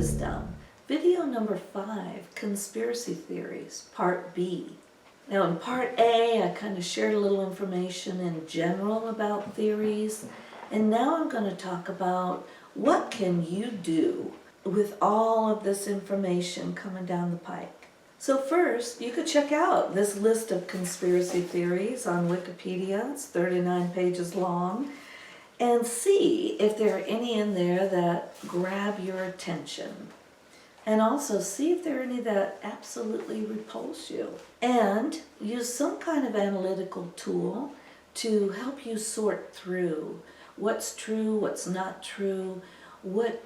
wisdom. Video number 5, conspiracy theories, part B. Now in part A, I kind of shared a little information in general about theories, and now I'm going to talk about what can you do with all of this information coming down the pike. So first, you could check out this list of conspiracy theories on Wikipedia. It's 39 pages long. And see if there are any in there that grab your attention. And also see if there are any that absolutely repulse you. And use some kind of analytical tool to help you sort through what's true, what's not true, what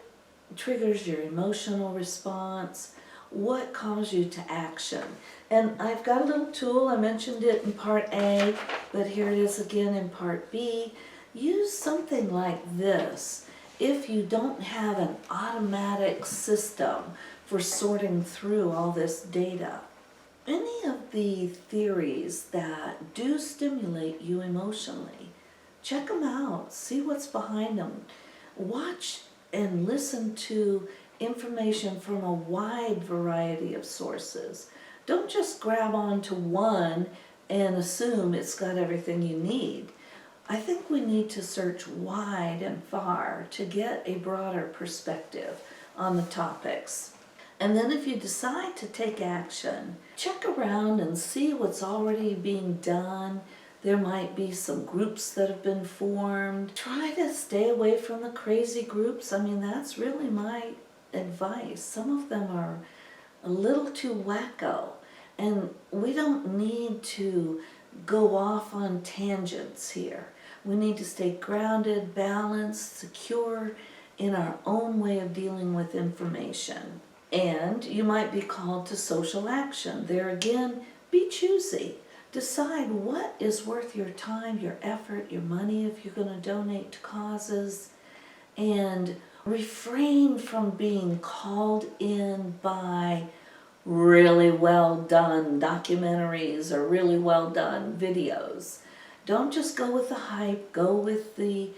triggers your emotional response, what calls you to action. And I've got a little tool, I mentioned it in part A, but here it is again in part B. Use something like this if you don't have an automatic system for sorting through all this data. Any of the theories that do stimulate you emotionally, check them out, see what's behind them. Watch and listen to information from a wide variety of sources. Don't just grab onto one and assume it's got everything you need. I think we need to search wide and far to get a broader perspective on the topics. And then if you decide to take action, check around and see what's already being done. There might be some groups that have been formed. Try to stay away from the crazy groups. I mean, that's really my advice. Some of them are a little too wacko, and we don't need to go off on tangents here. We need to stay grounded, balanced, secure in our own way of dealing with information. And you might be called to social action. There again, be choosy. Decide what is worth your time, your effort, your money if you're going to donate to causes, and refrain from being called in by really well done documentaries or really well done videos. Don't just go with the hype, go with the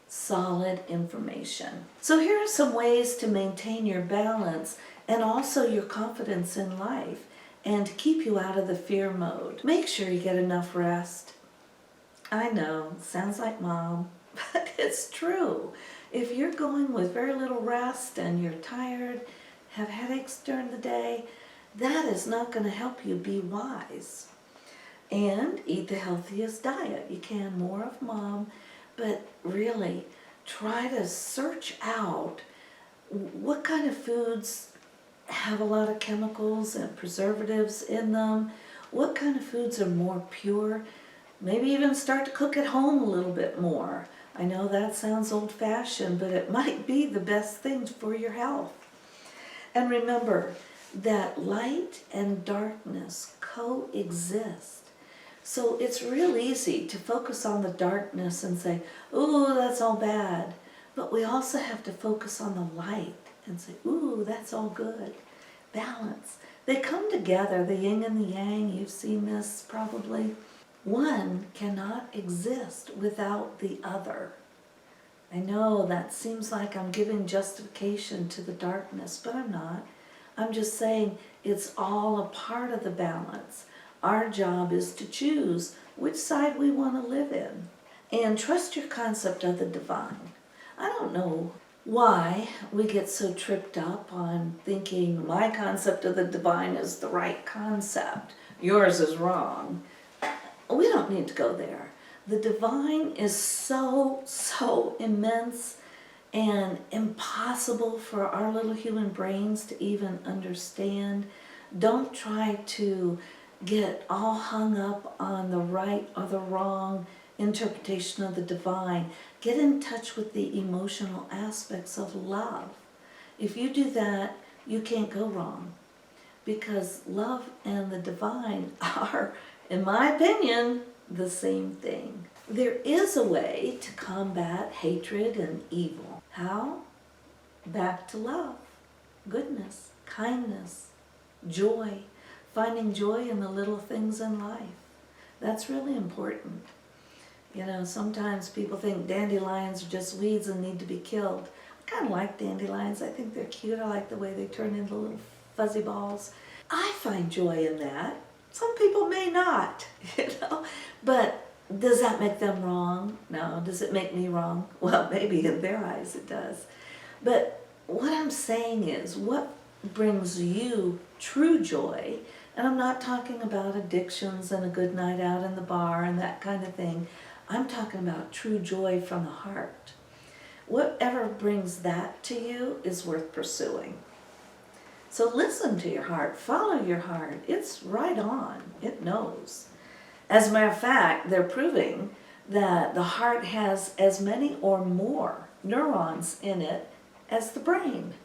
solid information. So here are some ways to maintain your balance and also your confidence in life and to keep you out of the fear mode. Make sure you get enough rest. I know, sounds like mom, but it's true. If you're going with very little rest and you're tired, have headaches during the day, that is not going to help you be wise. And eat the healthiest diet you can, more of mom, but really try to search out what kind of foods have a lot of chemicals and preservatives in them, what kind of foods are more pure. Maybe even start to cook at home a little bit more. I know that sounds old-fashioned, but it might be the best thing for your health. And remember that light and darkness coexist. So it's real easy to focus on the darkness and say, ooh, that's all bad. But we also have to focus on the light and say, ooh, that's all good. Balance. They come together, the yin and the yang. You've seen this probably. One cannot exist without the other. I know that seems like I'm giving justification to the darkness, but I'm not. I'm just saying it's all a part of the balance. Our job is to choose which side we want to live in. And trust your concept of the divine. I don't know why we get so tripped up on thinking my concept of the divine is the right concept. Yours is wrong. We don't need to go there. The divine is so immense and impossible for our little human brains to even understand. Don't try to get all hung up on the right or the wrong interpretation of the divine. Get in touch with the emotional aspects of love. If you do that, you can't go wrong, because love and the divine are, in my opinion, the same thing. There is a way to combat hatred and evil. How? Back to love, goodness, kindness, joy, finding joy in the little things in life. That's really important. You know, sometimes people think dandelions are just weeds and need to be killed. kind of like dandelions. I think they're cute. I like the way they turn into little fuzzy balls. I find joy in that. Some people may not, But does that make them wrong? No. Does it make me wrong? Well, maybe in their eyes it does. But what I'm saying is, what brings you true joy, and I'm not talking about addictions and a good night out in the bar and that kind of thing. I'm talking about true joy from the heart. Whatever brings that to you is worth pursuing. So listen to your heart, follow your heart. It's right on, it knows. As a matter of fact, they're proving that the heart has as many or more neurons in it as the brain.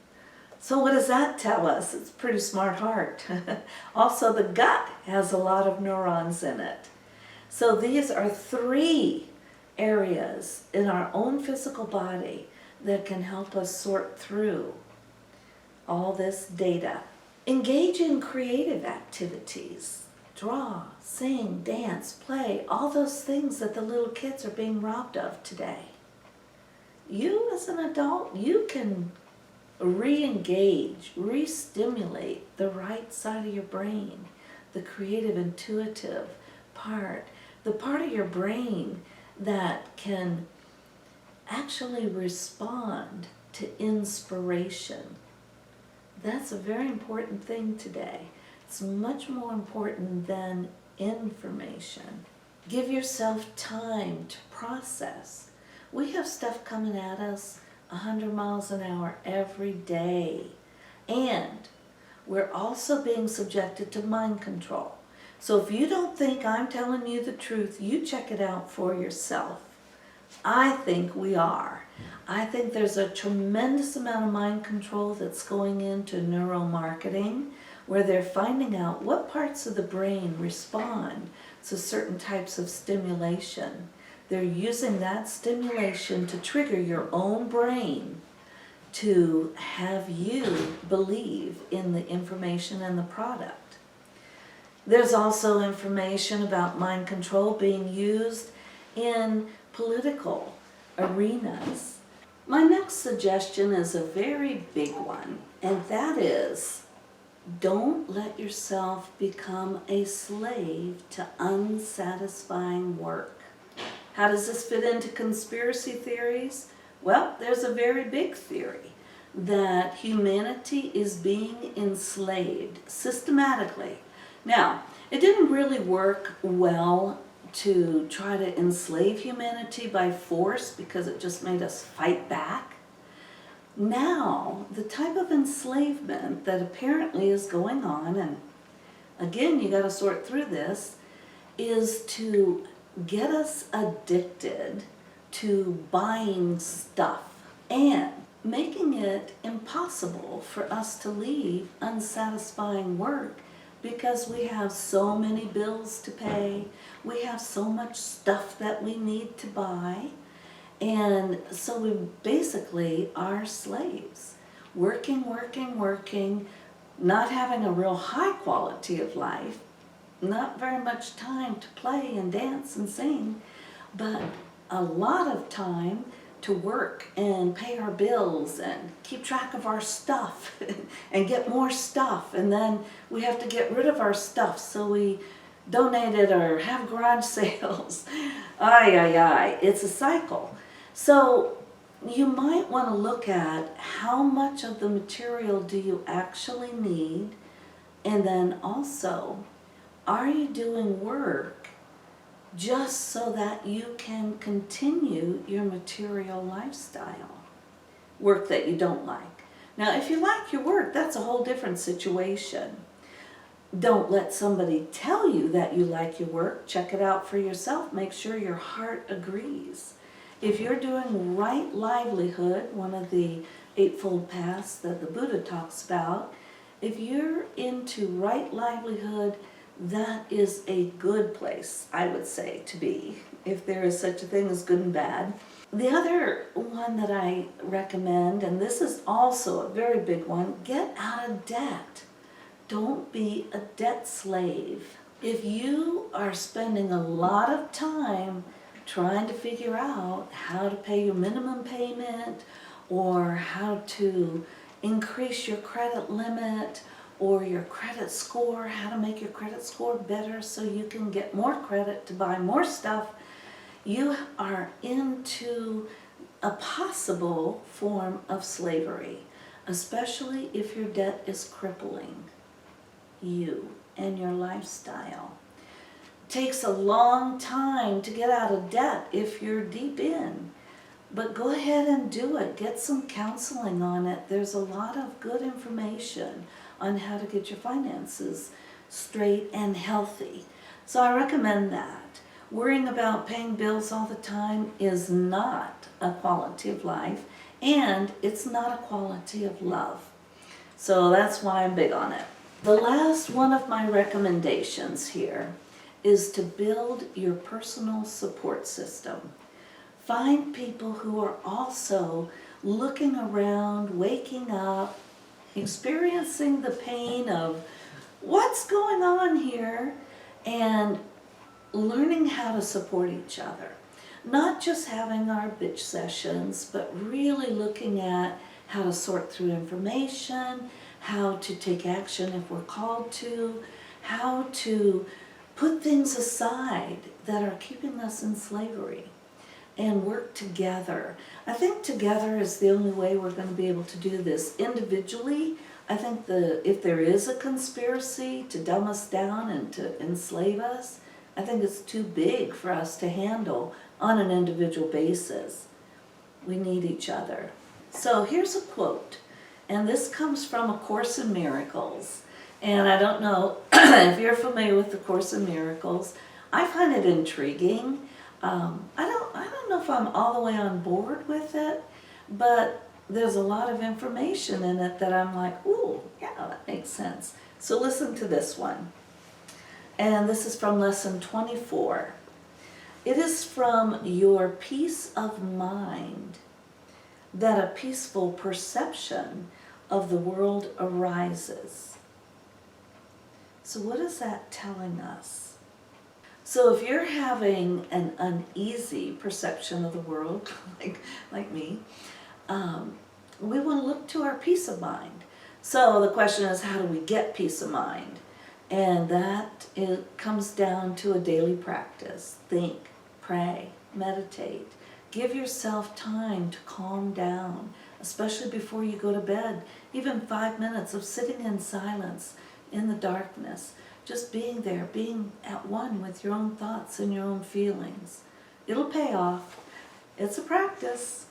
So what does that tell us? It's a pretty smart heart. Also, the gut has a lot of neurons in it. So these are 3 areas in our own physical body that can help us sort through all this data. Engage in creative activities. Draw, sing, dance, play, all those things that the little kids are being robbed of today. You as an adult, you can re-engage, re-stimulate the right side of your brain, the creative, intuitive part, the part of your brain that can actually respond to inspiration. That's a very important thing today. It's much more important than information. Give yourself time to process. We have stuff coming at us 100 miles an hour every day. And we're also being subjected to mind control. So if you don't think I'm telling you the truth, you check it out for yourself. I think we are. I think there's a tremendous amount of mind control that's going into neuromarketing, where they're finding out what parts of the brain respond to certain types of stimulation. They're using that stimulation to trigger your own brain to have you believe in the information and the product. There's also information about mind control being used in political arenas. My next suggestion is a very big one, and that is, don't let yourself become a slave to unsatisfying work. How does this fit into conspiracy theories? Well, there's a very big theory that humanity is being enslaved systematically. Now, it didn't really work well to try to enslave humanity by force because it just made us fight back. Now, the type of enslavement that apparently is going on, and again, you got to sort through this, is to get us addicted to buying stuff and making it impossible for us to leave unsatisfying work because we have so many bills to pay, we have so much stuff that we need to buy, and so we basically are slaves, working, not having a real high quality of life, not very much time to play and dance and sing, but a lot of time to work and pay our bills and keep track of our stuff and get more stuff, and then we have to get rid of our stuff, so we donate it or have garage sales. It's a cycle. So you might want to look at how much of the material do you actually need, and then also, are you doing work just so that you can continue your material lifestyle? Work that you don't like. Now, if you like your work, that's a whole different situation. Don't let somebody tell you that you like your work. Check it out for yourself. Make sure your heart agrees. If you're doing right livelihood, one of the eightfold paths that the Buddha talks about, if you're into right livelihood, that is a good place, I would say, to be, if there is such a thing as good and bad. The other one that I recommend, and this is also a very big one, get out of debt. Don't be a debt slave. If you are spending a lot of time trying to figure out how to pay your minimum payment, or how to increase your credit limit or your credit score, how to make your credit score better so you can get more credit to buy more stuff, you are into a possible form of slavery, especially if your debt is crippling you and your lifestyle. It takes a long time to get out of debt if you're deep in, but go ahead and do it. Get some counseling on it. There's a lot of good information on how to get your finances straight and healthy. So I recommend that. Worrying about paying bills all the time is not a quality of life, and it's not a quality of love. So that's why I'm big on it. The last one of my recommendations here is to build your personal support system. Find people who are also looking around, waking up, experiencing the pain of what's going on here, and learning how to support each other. Not just having our bitch sessions, but really looking at how to sort through information, how to take action if we're called to, how to put things aside that are keeping us in slavery, and work together. I think together is the only way we're going to be able to do this. Individually, I think if there is a conspiracy to dumb us down and to enslave us, I think it's too big for us to handle on an individual basis. We need each other. So here's a quote, and this comes from A Course in Miracles. And I don't know if you're familiar with The Course in Miracles. I find it intriguing. I don't know if I'm all the way on board with it, but there's a lot of information in it that I'm like, ooh, yeah, that makes sense. So listen to this one. And this is from lesson 24. It is from your peace of mind that a peaceful perception of the world arises. So what is that telling us? So if you're having an uneasy perception of the world, like me, we want to look to our peace of mind. So the question is, how do we get peace of mind? And that it comes down to a daily practice. Think, pray, meditate. Give yourself time to calm down, especially before you go to bed. Even 5 minutes of sitting in silence in the darkness, just being there, being at one with your own thoughts and your own feelings. It'll pay off. It's a practice.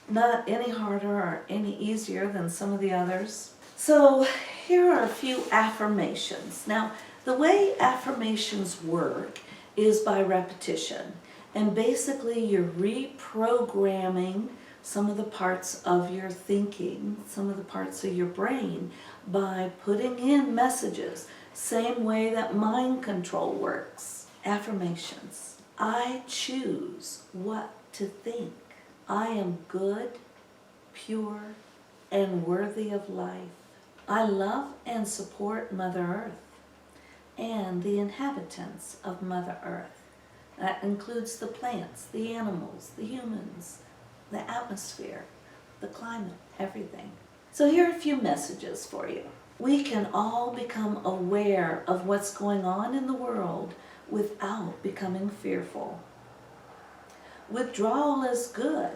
Not any harder or any easier than some of the others. So here are a few affirmations. Now, the way affirmations work is by repetition. And basically you're reprogramming some of the parts of your thinking, some of the parts of your brain by putting in messages. Same way that mind control works. Affirmations. I choose what to think. I am good, pure, and worthy of life. I love and support Mother Earth and the inhabitants of Mother Earth. That includes the plants, the animals, the humans, the atmosphere, the climate, everything. So here are a few messages for you. We can all become aware of what's going on in the world without becoming fearful. Withdrawal is good,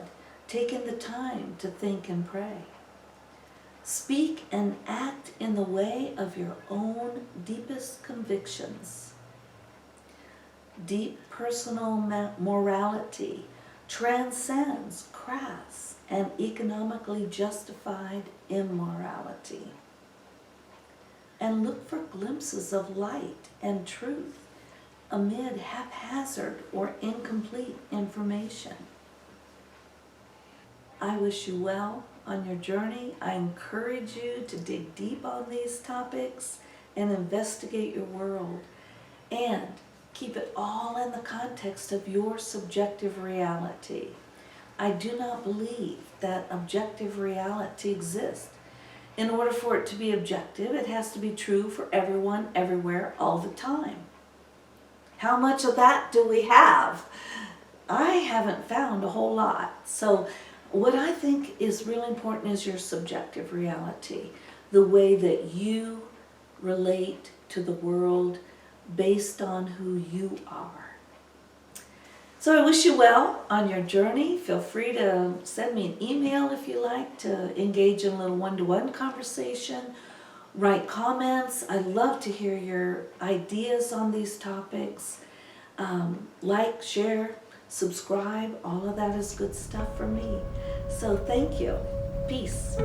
taking the time to think and pray. Speak and act in the way of your own deepest convictions. Deep personal morality transcends crass and economically justified immorality. And look for glimpses of light and truth amid haphazard or incomplete information. I wish you well on your journey. I encourage you to dig deep on these topics and investigate your world, and keep it all in the context of your subjective reality. I do not believe that objective reality exists. In order for it to be objective, it has to be true for everyone, everywhere, all the time. How much of that do we have? I haven't found a whole lot. So What I think is really important is your subjective reality, the way that you relate to the world based on who you are. So I wish you well on your journey. Feel free to send me an email if you like to engage in a little one-to-one conversation. Write comments. I love to hear your ideas on these topics. Like, share, subscribe, all of that is good stuff for me. So thank you. Peace.